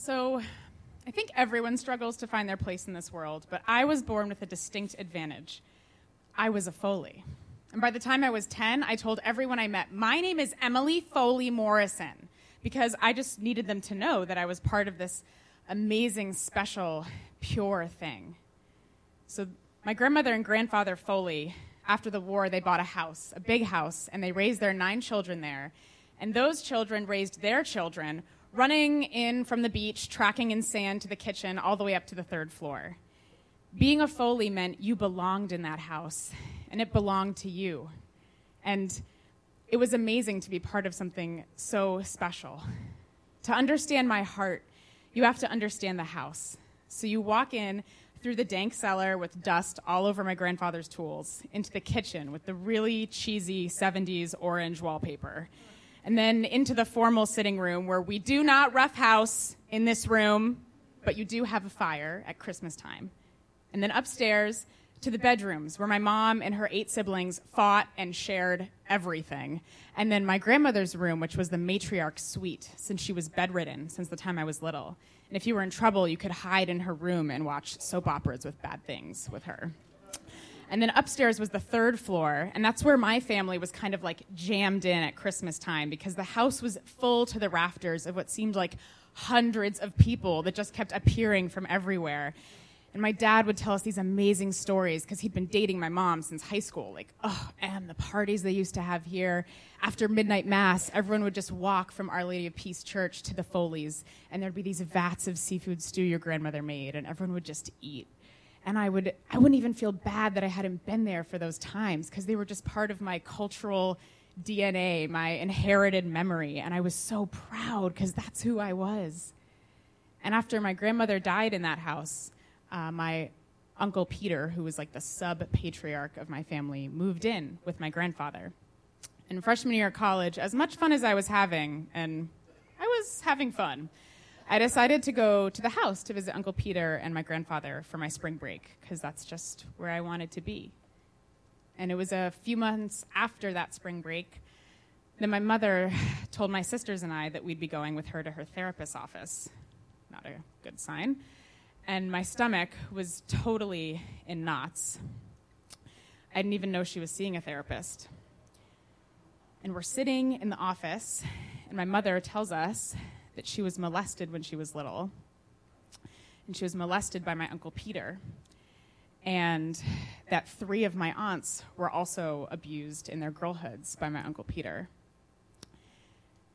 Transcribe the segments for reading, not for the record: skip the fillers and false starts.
So I think everyone struggles to find their place in this world, but I was born with a distinct advantage. I was a Foley. And by the time I was 10, I told everyone I met, my name is Emily Foley Morrison, because I just needed them to know that I was part of this amazing, special, pure thing. So my grandmother and grandfather Foley, after the war, they bought a house, a big house, and they raised their 9 children there. And those children raised their children, running in from the beach, tracking in sand to the kitchen, all the way up to the 3rd floor. Being a Foley meant you belonged in that house, and it belonged to you. And it was amazing to be part of something so special. To understand my heart, you have to understand the house. So you walk in through the dank cellar with dust all over my grandfather's tools, into the kitchen with the really cheesy 70s orange wallpaper, and then into the formal sitting room where we do not roughhouse in this room, but you do have a fire at Christmas time. And then upstairs to the bedrooms where my mom and her 8 siblings fought and shared everything. And then my grandmother's room, which was the matriarch's suite, since she was bedridden since the time I was little. And if you were in trouble, you could hide in her room and watch soap operas with bad things with her. And then upstairs was the 3rd floor, and that's where my family was kind of like jammed in at Christmas time because the house was full to the rafters of what seemed like hundreds of people that just kept appearing from everywhere. And my dad would tell us these amazing stories because he'd been dating my mom since high school. Like, oh, and the parties they used to have here. After midnight mass, everyone would just walk from Our Lady of Peace Church to the Foleys, and there'd be these vats of seafood stew your grandmother made, and everyone would just eat. And I wouldn't even feel bad that I hadn't been there for those times because they were just part of my cultural DNA, my inherited memory. And I was so proud because that's who I was. And after my grandmother died in that house, my Uncle Peter, who was like the sub-patriarch of my family, moved in with my grandfather. And freshman year of college, as much fun as I was having, and I was having fun, I decided to go to the house to visit Uncle Peter and my grandfather for my spring break, because that's just where I wanted to be. And it was a few months after that spring break that my mother told my sisters and I that we'd be going with her to her therapist's office. Not a good sign. And my stomach was totally in knots. I didn't even know she was seeing a therapist. And we're sitting in the office, and my mother tells us that she was molested when she was little. And she was molested by my Uncle Peter. And that 3 of my aunts were also abused in their girlhoods by my Uncle Peter.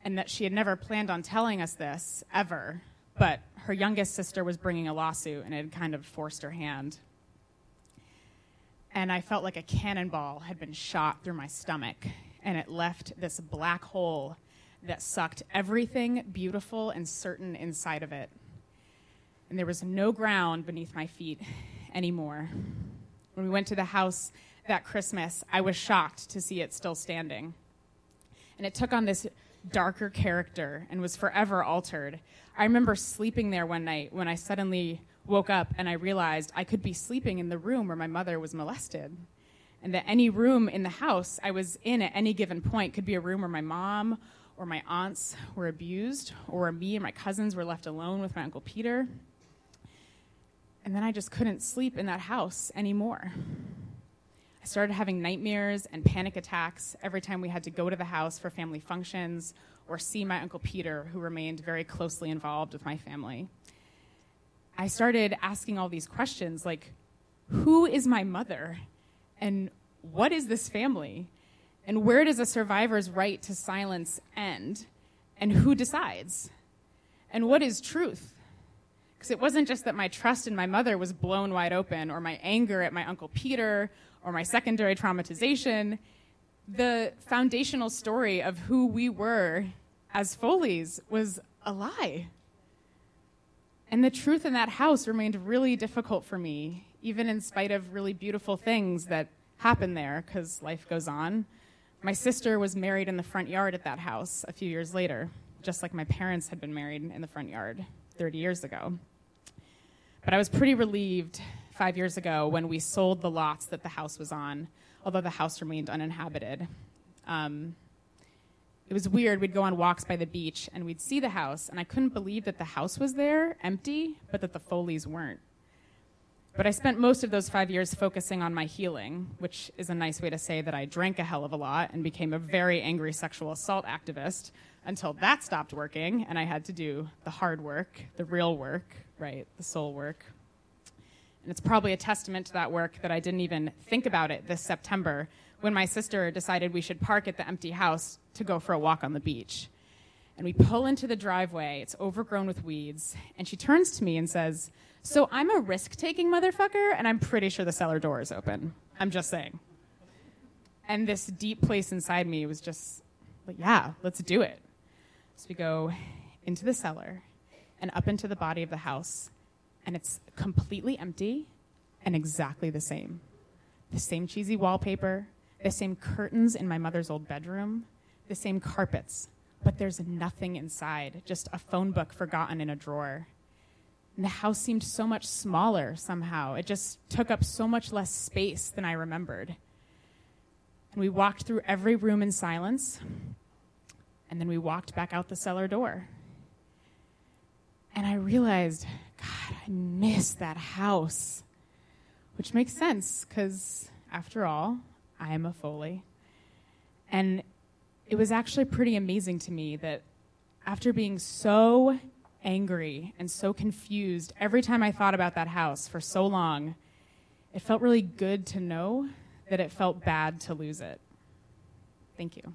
And that she had never planned on telling us this, ever. But her youngest sister was bringing a lawsuit, and it had kind of forced her hand. And I felt like a cannonball had been shot through my stomach, and it left this black hole that sucked everything beautiful and certain inside of it. And there was no ground beneath my feet anymore. When we went to the house that Christmas, I was shocked to see it still standing. And it took on this darker character and was forever altered. I remember sleeping there one night when I suddenly woke up and I realized I could be sleeping in the room where my mother was molested. And that any room in the house I was in at any given point could be a room where my mom or my aunts were abused, or where me and my cousins were left alone with my Uncle Peter. And then I just couldn't sleep in that house anymore. I started having nightmares and panic attacks every time we had to go to the house for family functions or see my Uncle Peter, who remained very closely involved with my family. I started asking all these questions like, who is my mother? And what is this family? And where does a survivor's right to silence end? And who decides? And what is truth? Because it wasn't just that my trust in my mother was blown wide open, or my anger at my Uncle Peter, or my secondary traumatization. The foundational story of who we were as Foleys was a lie. And the truth in that house remained really difficult for me, even in spite of really beautiful things that happened there, because life goes on. My sister was married in the front yard at that house a few years later, just like my parents had been married in the front yard 30 years ago. But I was pretty relieved 5 years ago when we sold the lots that the house was on, although the house remained uninhabited. it was weird. We'd go on walks by the beach, and we'd see the house, and I couldn't believe that the house was there, empty, but that the Foleys weren't. But I spent most of those 5 years focusing on my healing, which is a nice way to say that I drank a hell of a lot and became a very angry sexual assault activist until that stopped working, and I had to do the hard work, the real work, right, the soul work. And it's probably a testament to that work that I didn't even think about it this September when my sister decided we should park at the empty house to go for a walk on the beach. And we pull into the driveway, it's overgrown with weeds, and she turns to me and says, "So I'm a risk-taking motherfucker, and I'm pretty sure the cellar door is open. I'm just saying." And this deep place inside me was just like, yeah, let's do it. So we go into the cellar and up into the body of the house, and it's completely empty and exactly the same. The same cheesy wallpaper, the same curtains in my mother's old bedroom, the same carpets, but there's nothing inside, just a phone book forgotten in a drawer. And the house seemed so much smaller somehow. It just took up so much less space than I remembered. And we walked through every room in silence, and then we walked back out the cellar door. And I realized, God, I miss that house, which makes sense, because after all, I am a Foley. And it was actually pretty amazing to me that after being so angry and so confused every time I thought about that house for so long, it felt really good to know that it felt bad to lose it. Thank you.